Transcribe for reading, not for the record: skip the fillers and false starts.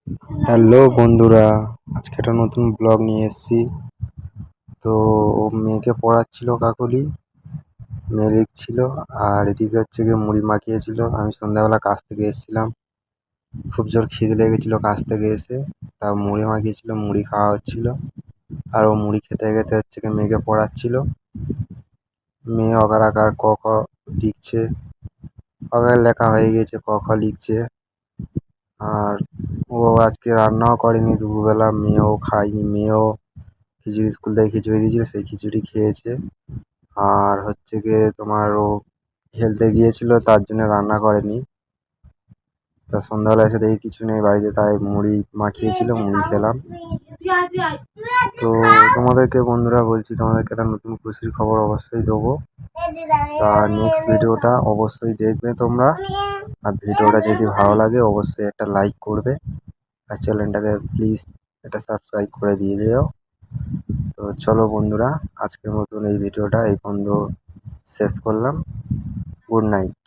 Hello বন্ধুরা, আজকে একটা নতুন ব্লগ নিয়ে এসেছি। তো ও মেয়েকে পড়াচ্ছিল কাকলি, মেয়ে লিখছিল। আর এদিকে হচ্ছে গিয়ে মুড়ি মাখিয়েছিল। আমি সন্ধ্যাবেলা কাজ থেকে এসেছিলাম, খুব জোর খিদে লেগেছিল কাজ থেকে এসে। তা মুড়ি মাখিয়েছিল, মুড়ি খাওয়া হচ্ছিল। আর ও মুড়ি খেতে খেতে হচ্ছে গিয়ে মেয়েকে পড়াচ্ছিল। মেয়ে অকার আকার ক খ লিখছে, অকার লেখা হয়ে গেছে, ক খ লিখছে। আর ও আজকে রান্নাও করেনি দুপুরবেলা, মেয়েও খায়নি। মেয়েও খিচুড়ি, স্কুল থেকে খিচুড়ি দিয়েছিল, সেই খিচুড়ি খেয়েছে। আর হচ্ছে গিয়ে তোমার ও হেলতে গিয়েছিল, তার জন্য রান্না করেনি। তা সন্ধ্যাবেলা এসে দেখি কিছু নেই বাড়িতে, তাই মুড়ি মাখিয়েছিল, মুড়ি খেলাম। তো তোমাদেরকে বন্ধুরা বলছি, তোমাদেরকে একটা নতুন খুশির খবর অবশ্যই দেবো। তা নেক্সট ভিডিওটা অবশ্যই দেখবে তোমরা। আর ভিডিওটা যদি ভালো লাগে অবশ্যই একটা লাইক করবে, আর চ্যানেলটাকে প্লিজ একটা সাবস্ক্রাইব করে দিয়ে যেও। তো চলো বন্ধুরা, আজকের মতন এই ভিডিওটা এই পর্যন্ত শেষ করলাম। Good night.